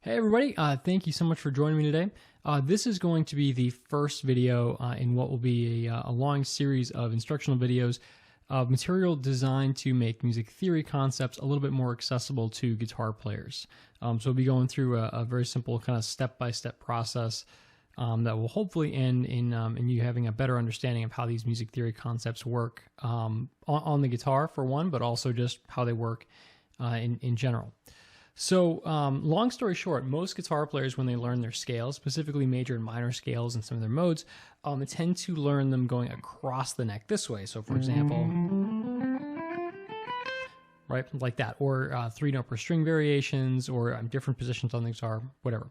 Hey everybody, thank you so much for joining me today. This is going to be the first video in what will be a long series of instructional videos of material designed to make music theory concepts a little bit more accessible to guitar players. So we'll be going through a very simple kind of step-by-step process that will hopefully end in you having a better understanding of how these music theory concepts work on the guitar for one, but also just how they work in general. So long story short, most guitar players, when they learn their scales, specifically major and minor scales and some of their modes, tend to learn them going across the neck this way. So for example, right, like that, or 3-note per string variations, or different positions on the guitar, whatever.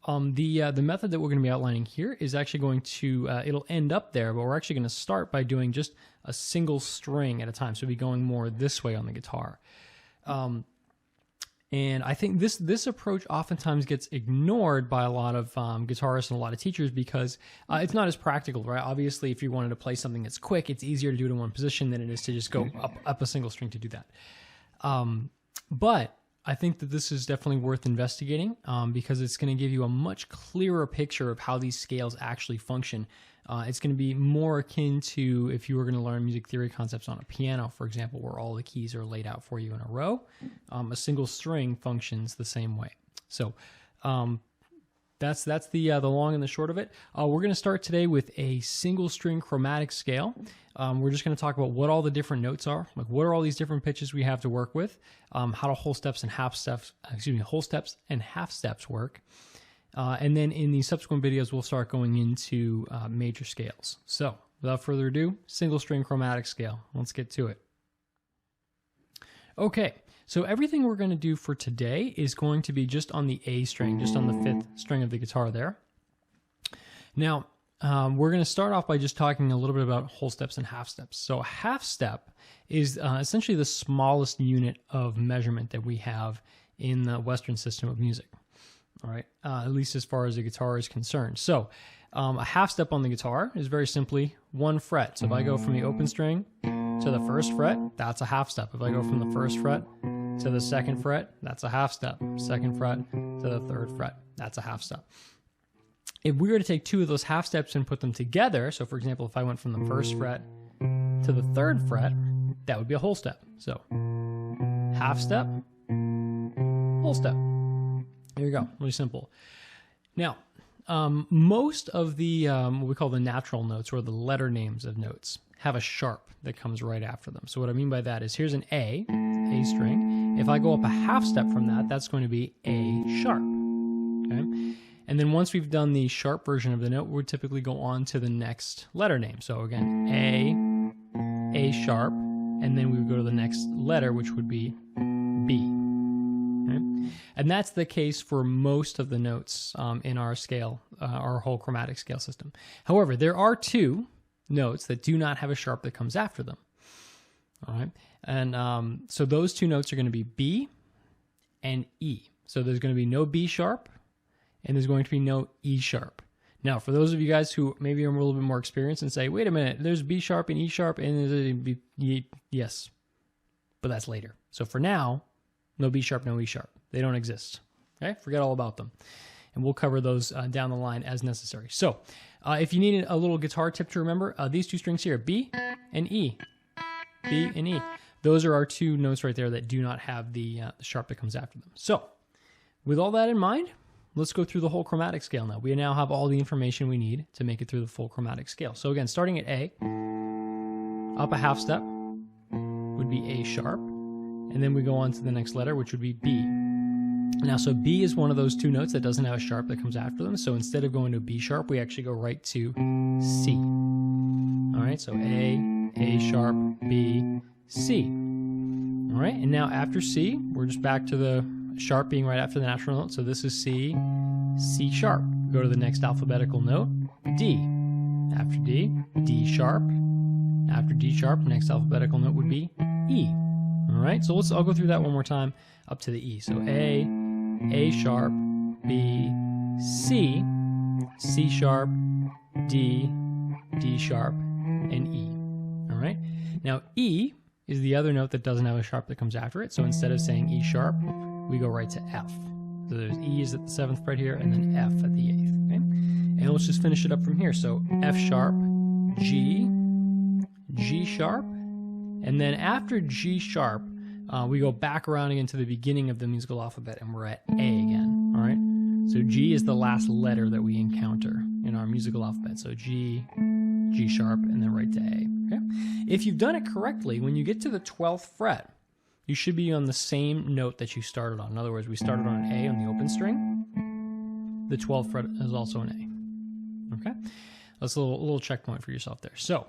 The method that we're going to be outlining here is actually going to, it'll end up there, but we're actually going to start by doing just a single string at a time. So we'll be going more this way on the guitar. And I think this approach oftentimes gets ignored by a lot of guitarists and a lot of teachers because it's not as practical, right? Obviously, if you wanted to play something that's quick, it's easier to do it in one position than it is to just go up a single string to do that. But I think that this is definitely worth investigating because it's going to give you a much clearer picture of how these scales actually function. It's going to be more akin to if you were going to learn music theory concepts on a piano, for example, where all the keys are laid out for you in a row. A single string functions the same way. So that's the long and the short of it. We're going to start today with a single string chromatic scale. We're just going to talk about what all the different notes are, like what are all these different pitches we have to work with, how do whole steps and half steps work. And then in the subsequent videos, we'll start going into major scales. So without further ado, single string chromatic scale. Let's get to it. Okay, so everything we're going to do for today is going to be just on the A string, just on the 5th string of the guitar there. Now, we're going to start off by just talking a little bit about whole steps and half steps. So a half step is essentially the smallest unit of measurement that we have in the Western system of music. All right, at least as far as the guitar is concerned. So a half step on the guitar is very simply 1 fret. So if I go from the open string to the 1st fret, that's a half step. If I go from the 1st fret to the 2nd fret, that's a half step. 2nd fret to the 3rd fret, that's a half step. If we were to take 2 of those half steps and put them together, so for example, if I went from the 1st fret to the 3rd fret, that would be a whole step. So half step, whole step. There you go, really simple. Now, most of the what we call the natural notes, or the letter names of notes, have a sharp that comes right after them. So what I mean by that is here's an A string. If I go up a half step from that, that's going to be A sharp. Okay? And then once we've done the sharp version of the note, we'd typically go on to the next letter name. So again, A sharp, and then we would go to the next letter, which would be B. And that's the case for most of the notes in our scale, our whole chromatic scale system. However, there are 2 notes that do not have a sharp that comes after them. All right, and so those 2 notes are going to be B and E. So there's going to be no B sharp, and there's going to be no E sharp. Now, for those of you guys who maybe are a little bit more experienced and say, wait a minute, there's B sharp and E sharp, and yes, but that's later. So for now, no B sharp, no E sharp. They don't exist. Okay, forget all about them. And we'll cover those down the line as necessary. So if you need a little guitar tip to remember, these 2 strings here, B and E. B and E. Those are our 2 notes right there that do not have the sharp that comes after them. So with all that in mind, let's go through the whole chromatic scale now. We now have all the information we need to make it through the full chromatic scale. So again, starting at A, up a half step would be A sharp. And then we go on to the next letter, which would be B. Now, so B is one of those 2 notes that doesn't have a sharp that comes after them. So instead of going to B sharp, we actually go right to C. All right, so A sharp, B, C. All right, and now after C, we're just back to the sharp being right after the natural note. So this is C, C sharp. Go to the next alphabetical note, D. After D, D sharp. After D sharp, next alphabetical note would be E. All right, so I'll go through that one more time up to the E. So A sharp, B, C, C sharp, D, D sharp, and E. All right, now E is the other note that doesn't have a sharp that comes after it. So instead of saying E sharp, we go right to F. So there's E is at the 7th fret here, and then F at the 8th. Okay? And let's just finish it up from here. So F sharp, G, G sharp, and then after G sharp, we go back around again to the beginning of the musical alphabet, and we're at A again. All right. So G is the last letter that we encounter in our musical alphabet. So G, G sharp, and then right to A. Okay? If you've done it correctly, when you get to the 12th fret, you should be on the same note that you started on. In other words, we started on an A on the open string. The 12th fret is also an A. Okay? That's a little checkpoint for yourself there. So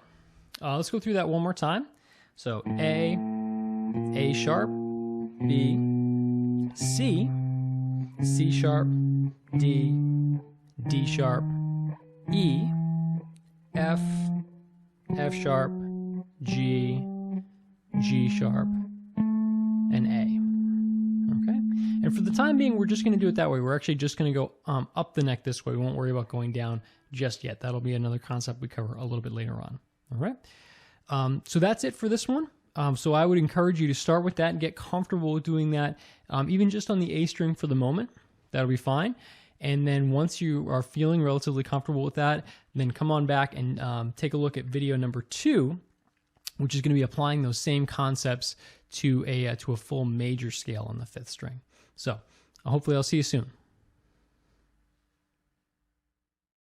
let's go through that one more time. So A sharp, B, C, C sharp, D, D sharp, E, F, F sharp, G, G sharp, and A. Okay? And for the time being, we're just going to do it that way. We're actually just going to go up the neck this way. We won't worry about going down just yet. That'll be another concept we cover a little bit later on. All right? So that's it for this one. So I would encourage you to start with that and get comfortable with doing that, even just on the A string for the moment. That'll be fine. And then once you are feeling relatively comfortable with that, then come on back and take a look at video number 2, which is going to be applying those same concepts to a full major scale on the 5th string. So hopefully I'll see you soon.